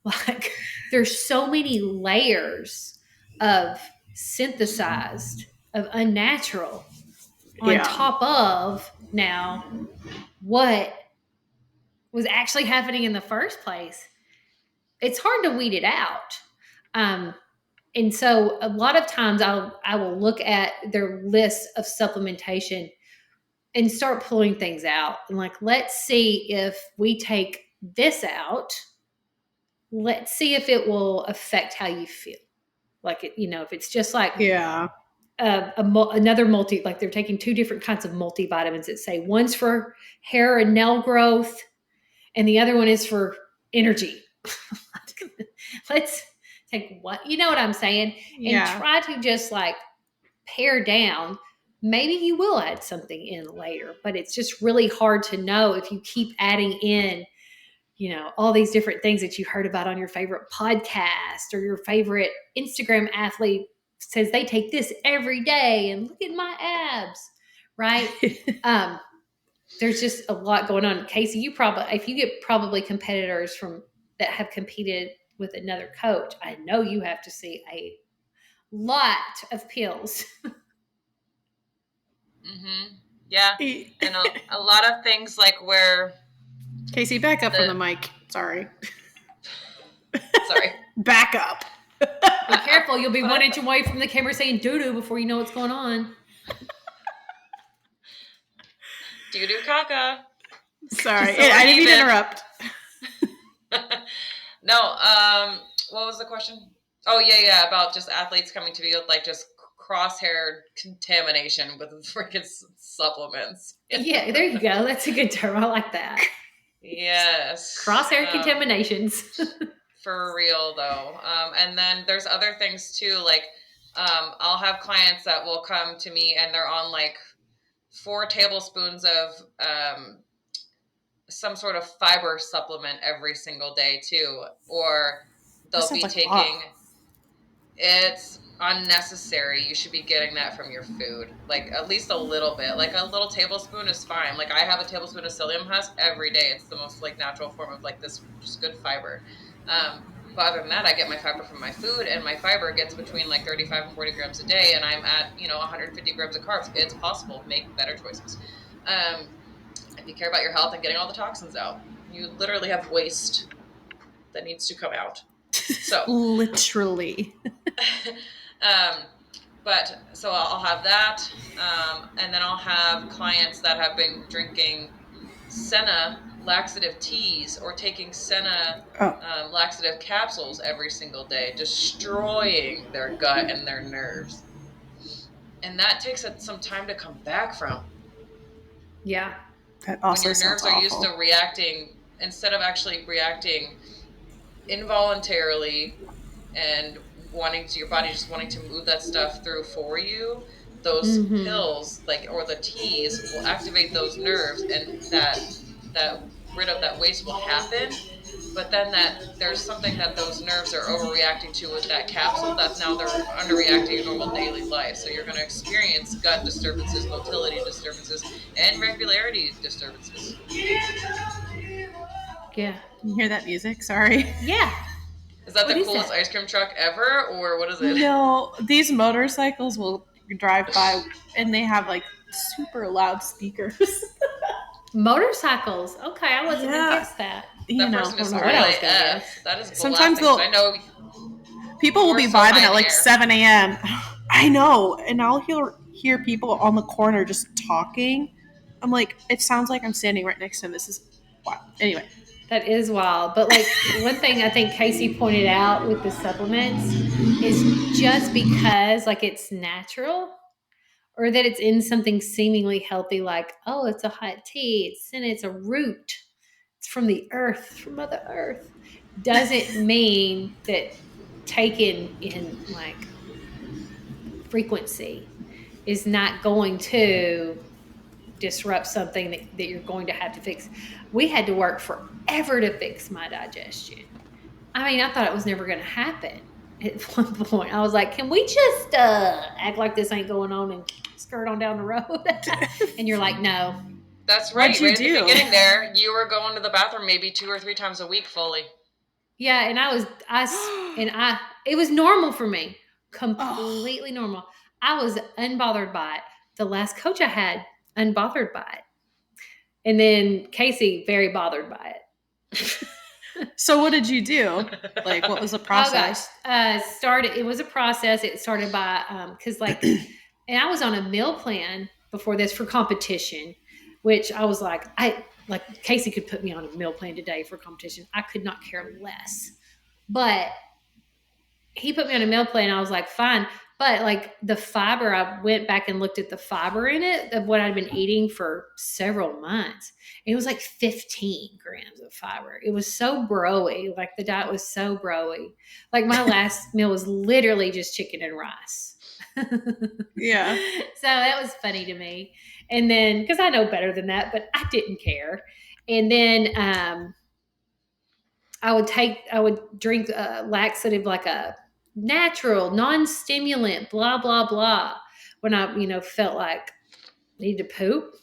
Like, there's so many layers of synthesized, of unnatural on yeah. top of now what was actually happening in the first place. It's hard to weed it out. And so a lot of times I will look at their list of supplementation and start pulling things out. And like, let's see if we take this out. Let's see if it will affect how you feel. Like, if it's just like Yeah. Another like they're taking two different kinds of multivitamins that say one's for hair and nail growth and the other one is for energy. Let's take what, you know what I'm saying? And try to just like pare down. Maybe you will add something in later, but it's just really hard to know if you keep adding in, all these different things that you heard about on your favorite podcast or your favorite Instagram athlete says they take this every day and look at my abs, right? There's just a lot going on. Casey, if you get probably competitors that have competed with another coach, I know you have to see a lot of pills. Mm-hmm. Yeah, and a lot of things like where Casey, back up from the mic. Sorry. Back up. Be careful. You'll be 1 inch away from the camera saying doo-doo before you know what's going on. Doo-doo caca. Sorry. I didn't mean to interrupt. No, what was the question? Oh, yeah, about just athletes coming to me with like just crosshair contamination with freaking supplements. Yeah, there you go. That's a good term. I like that. Yes. Crosshair contaminations. For real, though. And then there's other things, too. Like, I'll have clients that will come to me and they're on, like, 4 tablespoons of some sort of fiber supplement every single day, too. Or they'll be taking... It's unnecessary. You should be getting that from your food. Like, at least a little bit. Like, a little tablespoon is fine. Like, I have a tablespoon of psyllium husk every day. It's the most, like, natural form of, like, this just good fiber. But other than that, I get my fiber from my food, and my fiber gets between, like, 35 and 40 grams a day, and I'm at, 150 grams of carbs. It's possible. Make better choices. If you care about your health and getting all the toxins out, you literally have waste that needs to come out. So Literally. But so I'll have that, and then I'll have clients that have been drinking senna laxative teas or taking senna Oh, laxative capsules every single day, destroying their gut and their nerves. And that takes some time to come back from. Yeah. that When also your sounds nerves are used awful. to reacting, instead of actually reacting involuntarily and your body just wanting to move that stuff through for you, those Mm-hmm. pills or the teas will activate those nerves, and that rid of that waste will happen. But then there's something that those nerves are overreacting to with that capsule that now they're underreacting in normal daily life. So you're going to experience gut disturbances, motility disturbances, and regularity disturbances. Yeah. Can you hear that music? Sorry. Yeah. Is that What the is coolest that? ice cream truck ever, or what is it? No, these motorcycles will drive by and they have like super loud speakers. Motorcycles. Okay, I wasn't gonna Yeah. guess that. You That know, person I don't is know or what I really was gonna F. guess. That is sometimes blasting. 'Cause I know people will you're be so high vibing in at the like air. 7 a.m. I know. And I'll hear people on the corner just talking. I'm like, it sounds like I'm standing right next to them. This is wow. Anyway. That is wild. But like one thing I think Casey pointed out with the supplements is just because like it's natural or that it's in something seemingly healthy, like, oh, it's a hot tea, it's a root, it's from the earth, from Mother Earth, doesn't mean that taken in like frequency is not going to disrupt something that you're going to have to fix. We had to work forever to fix my digestion. I mean, I thought it was never going to happen. At one point, I was like, "Can we just act like this ain't going on and skirt on down the road?" And you're like, "No." That's What'd right. you Right at the do? beginning there, you were going to the bathroom maybe 2 or 3 times a week fully. Yeah, and it was normal for me, Oh, completely normal. I was unbothered by it. The last coach I had, unbothered by it, and then Casey, very bothered by it. so what did you do? Like, what was the Oh gosh, process? started. It was a process. It started by because like, and I was on a meal plan before this for competition, which I was like, I like Casey could put me on a meal plan today for competition. I could not care less, but he put me on a meal plan. I was like, fine. But like the fiber, I went back and looked at the fiber in it of what I'd been eating for several months. It was like 15 grams of fiber. It was so broy. Like the diet was so broy. Like my last meal was literally just chicken and rice. Yeah. So that was funny to me. And then, because I know better than that, but I didn't care. And then I would drink a laxative, like a natural, non-stimulant, blah, blah, blah, when I, felt like I needed to poop.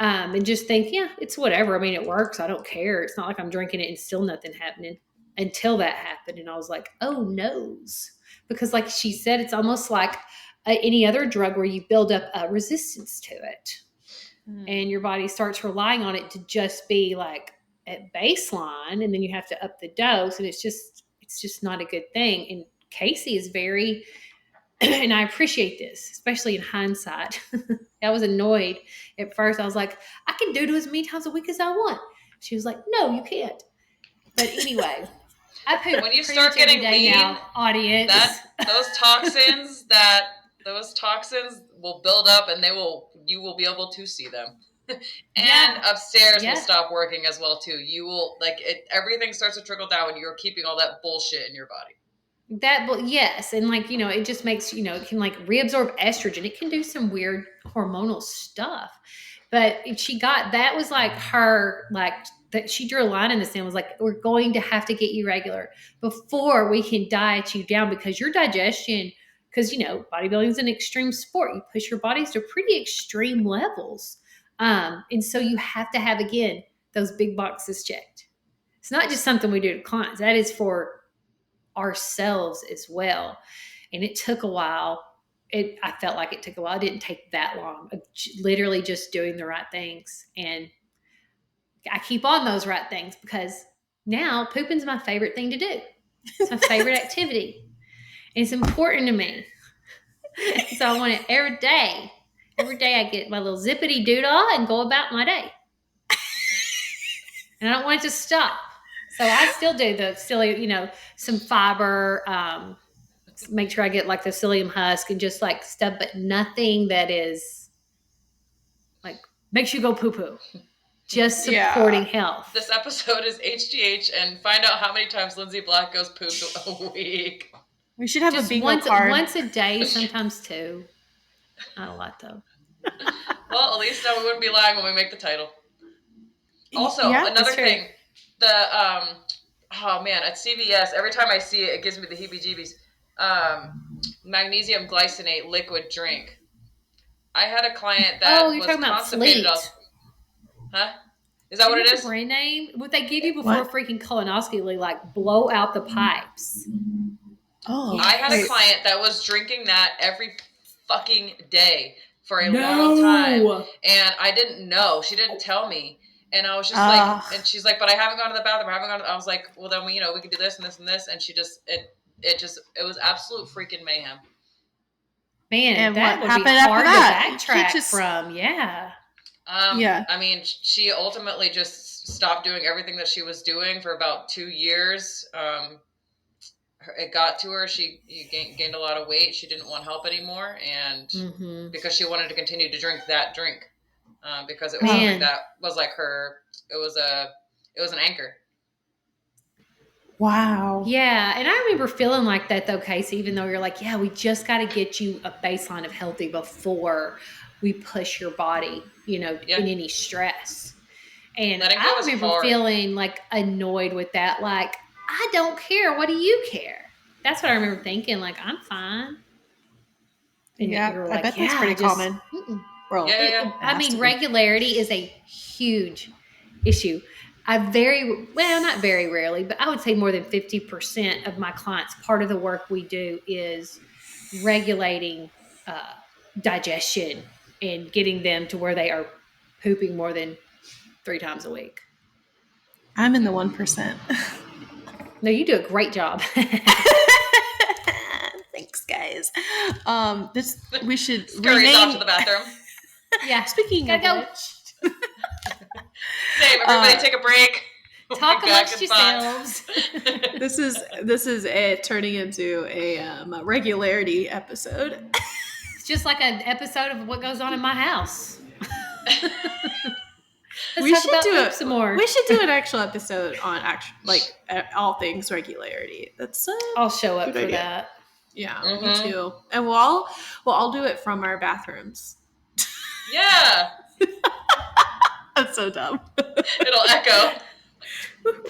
And just think, yeah, it's whatever. I mean, it works. I don't care. It's not like I'm drinking it and still nothing happening until that happened. And I was like, oh, noes. Because like she said, it's almost like any other drug where you build up a resistance to it and your body starts relying on it to just be like at baseline, and then you have to up the dose, and it's just not a good thing. And Casey is very and I appreciate this, especially in hindsight. I was annoyed at first. I was like, I can do it as many times a week as I want. She was like, no, you can't. But anyway, I poop When you pretty much start every getting day lean, now, audience. those toxins will build up, and you will be able to see them. And Yeah. upstairs will Yeah. stop working as well too. You will everything starts to trickle down when you're keeping all that bullshit in your body. Yes, and like it just makes it can like reabsorb estrogen. It can do some weird hormonal stuff. But that was like her like that she drew a line in the sand, was like, we're going to have to get you regular before we can diet you down, because your digestion, because bodybuilding is an extreme sport. You push your bodies to pretty extreme levels, and so you have to have, again, those big boxes checked. It's not just something we do to clients. That is for ourselves as well. And it took a while. I felt like it took a while. It didn't take that long. Literally just doing the right things. And I keep on those right things because now pooping's my favorite thing to do. It's my favorite activity. And it's important to me. So I want it every day. Every day I get my little zippity doodah and go about my day. And I don't want it to stop. So I still do the psyllium, some fiber, make sure I get like the psyllium husk and just like stuff, but nothing that is like makes you go poo-poo. Just supporting health. This episode is HGH, and find out how many times Lindsey Black goes poop a week. We should have just a bingo card. Once a day, sometimes two. Not a lot though. Well, at least now we wouldn't be lying when we make the title. Also, another thing, oh man, at CVS, every time I see it, it gives me the heebie-jeebies. Magnesium glycinate liquid drink. I had a client that was talking about constipated. Huh? Is that what it is? Brand name? What they give you before freaking colonoscopy, like blow out the pipes. Oh, I had a client that was drinking that every fucking day for a long time, and I didn't know. She didn't tell me, and I was just like, and she's like, "But I haven't gone to the bathroom. I was like, "Well, then we could do this and this and this," and she just it was absolute freaking mayhem. Man, and that what would be happened hard after that? to backtrack from. Yeah. I mean, she ultimately just stopped doing everything that she was doing for about 2 years. It got to her. She gained a lot of weight. She didn't want help anymore, and because she wanted to continue to drink that drink, because it was something that was like her. It was an anchor. Wow. Yeah, and I remember feeling like that though, Casey. Even though you're like, yeah, we just got to get you a baseline of healthy before we push your body, in any stress. And I remember feeling like annoyed with that. Like, I don't care. What do you care? That's what I remember thinking. Like, I'm fine. And I bet that's pretty common. I mean, regularity is a huge issue. not very rarely, but I would say more than 50% of my clients, part of the work we do is regulating digestion and getting them to where they are pooping more than 3 times a week. I'm in the 1%. No, you do a great job. Thanks, guys. We should scurry off to the bathroom. Yeah. Speaking of go. Same. Everybody take a break. Talk amongst yourselves. This is turning into a regularity episode. It's just like an episode of what goes on in my house. We should do some more. We should do an actual episode on all things regularity. That's I'll show up for that. Yeah, me too. And we'll all do it from our bathrooms. Yeah. That's so dumb. It'll echo.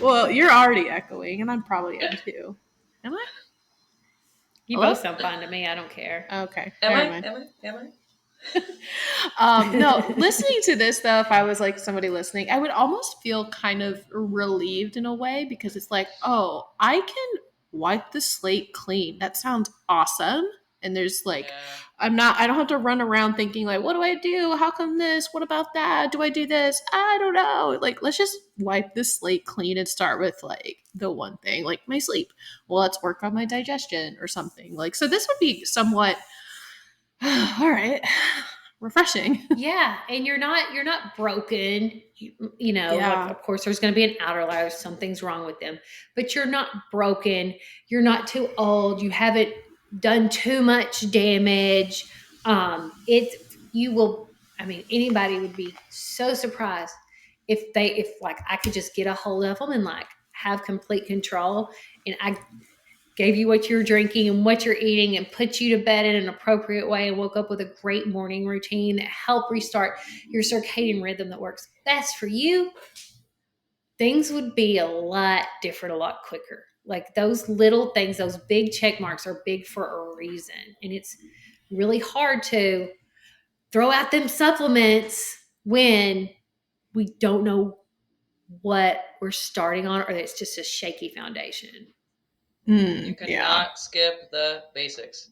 Well, you're already echoing, and I'm probably am too. Am I? You both sound fine to me. I don't care. Okay. Am I? No, listening to this though, if I was like somebody listening, I would almost feel kind of relieved in a way, because it's like, oh, I can wipe the slate clean. That sounds awesome. And there's I don't have to run around thinking like, what do I do? How come this? What about that? Do I do this? I don't know. Like, let's just wipe the slate clean and start with like the one thing, like my sleep. Well, let's work on my digestion or something. Like, so this would be somewhat, all right, refreshing. Yeah. And you're not broken, like, of course there's going to be an outlier. Something's wrong with them, but you're not broken. You're not too old. You haven't done too much damage. Anybody would be so surprised if I could just get a hold of them and like have complete control, and I gave you what you're drinking and what you're eating and put you to bed in an appropriate way and woke up with a great morning routine that helped restart your circadian rhythm that works best for you. Things would be a lot different, a lot quicker. Like those little things, those big check marks are big for a reason. And it's really hard to throw out them supplements when we don't know what we're starting on, or it's just a shaky foundation. You cannot skip the basics.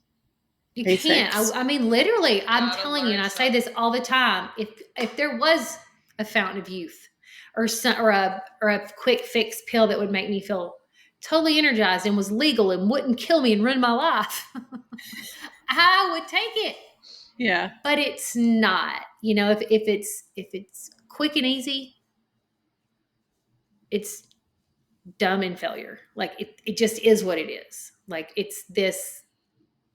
You can't. I mean, literally, I'm telling you, and I say this all the time. If there was a fountain of youth or a quick fix pill that would make me feel totally energized and was legal and wouldn't kill me and ruin my life, I would take it. Yeah. But it's not. If it's quick and easy, it's dumb and failure. Like it just is what it is. Like it's this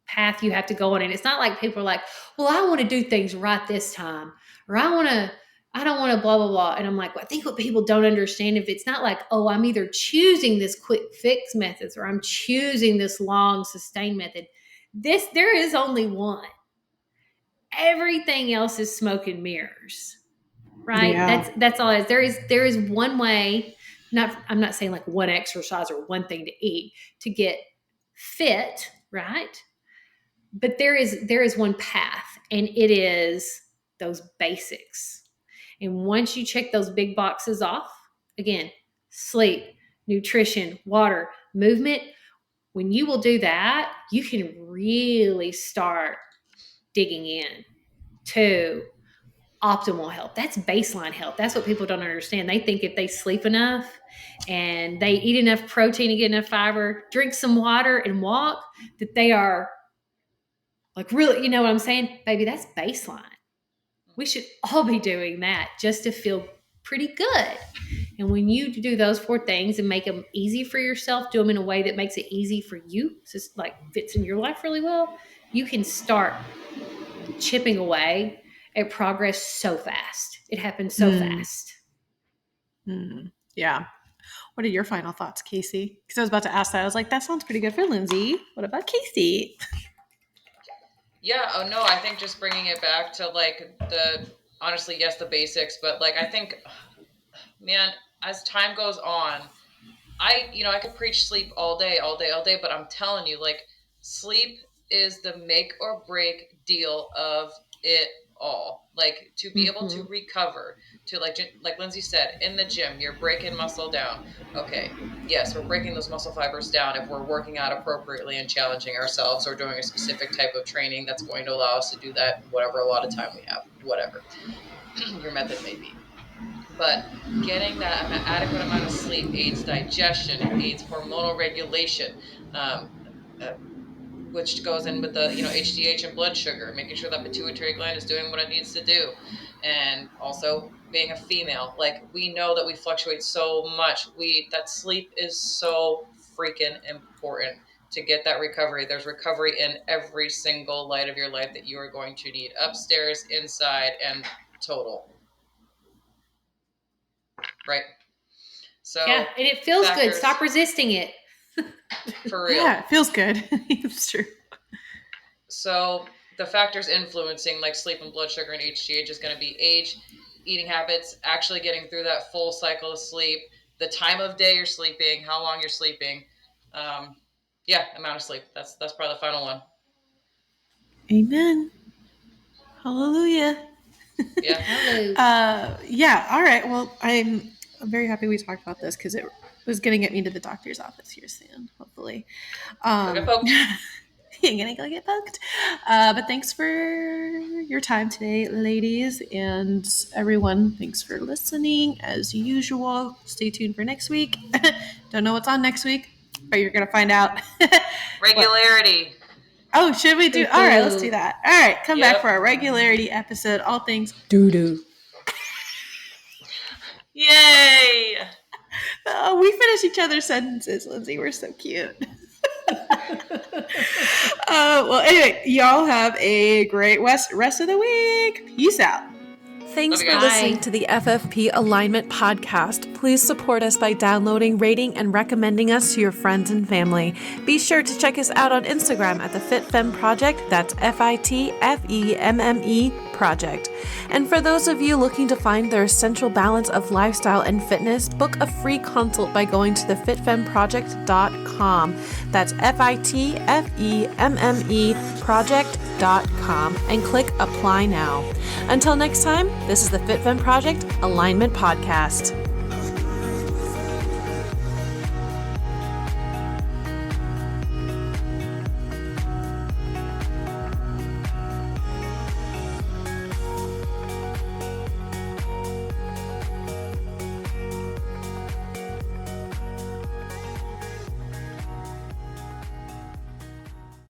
path you have to go on. And it's not like people are like, well, I want to do things right this time, or I don't want to blah, blah, blah. And I'm like, well, I think what people don't understand, if it's not like, oh, I'm either choosing this quick fix methods or I'm choosing this long sustained method. There is only one. Everything else is smoke and mirrors, right? Yeah. That's all it is. There is one way. I'm not saying like one exercise or one thing to eat to get fit, right? But there is one path, and it is those basics. And once you check those big boxes off, again, sleep, nutrition, water, movement, when you will do that, you can really start digging in to optimal health. That's baseline health. That's what people don't understand. They think if they sleep enough and they eat enough protein and get enough fiber, drink some water and walk, that they are like, really, you know what I'm saying? Baby, that's baseline. We should all be doing that just to feel pretty good. And when you do those 4 things and make them easy for yourself, do them in a way that makes it easy for you, just like fits in your life really well, you can start chipping away at progress so fast. It happens so fast. Yeah. What are your final thoughts, Casey? Because I was about to ask that. I was like, that sounds pretty good for Lindsey. What about Casey? Yeah, oh no, I think just bringing it back to like honestly, yes, the basics, but like I think, man, as time goes on, I could preach sleep all day, but I'm telling you, like, sleep is the make or break deal of it all. Like, to be able to recover, to like Lindsey said, in the gym, you're breaking muscle down. Okay, yes, we're breaking those muscle fibers down if we're working out appropriately and challenging ourselves or doing a specific type of training that's going to allow us to do that whatever a lot of time we have, whatever your method may be. But getting that adequate amount of sleep aids digestion, it aids hormonal regulation, which goes in with the HDH and blood sugar, making sure that pituitary gland is doing what it needs to do. And also being a female, like, we know that we fluctuate so much. That sleep is so freaking important to get that recovery. There's recovery in every single light of your life that you are going to need, upstairs, inside, and total. Right. So yeah, and it feels factors, good. Stop resisting it. For real. Yeah, it feels good. It's true. So the factors influencing like sleep and blood sugar and HGH is going to be age, eating habits, actually getting through that full cycle of sleep, the time of day you're sleeping, how long you're sleeping. Amount of sleep. That's probably the final one. Amen. Hallelujah. Yeah. Yeah. All right. Well, I'm very happy we talked about this because it was going to get me to the doctor's office here soon, hopefully. Go get poked. You're going to go get poked. But thanks for your time today, ladies, and everyone. Thanks for listening. As usual, stay tuned for next week. Don't know what's on next week, but you're going to find out. Regularity. Oh, should we do? All right, let's do that. All right, come back for our regularity episode. All things doo-doo. Yay! Oh, we finish each other's sentences, Lindsey. We're so cute. Well, anyway, y'all have a great rest of the week. Peace out. Thanks for listening to the FFP Alignment Podcast. Please support us by downloading, rating, and recommending us to your friends and family. Be sure to check us out on Instagram at the FitFemme Project. That's FITFEMME Project. And for those of you looking to find their essential balance of lifestyle and fitness, book a free consult by going to thefitfemmeproject.com. That's FITFEMME Project.com and click Apply Now. Until next time, this is the FitFemme Project Alignment Podcast.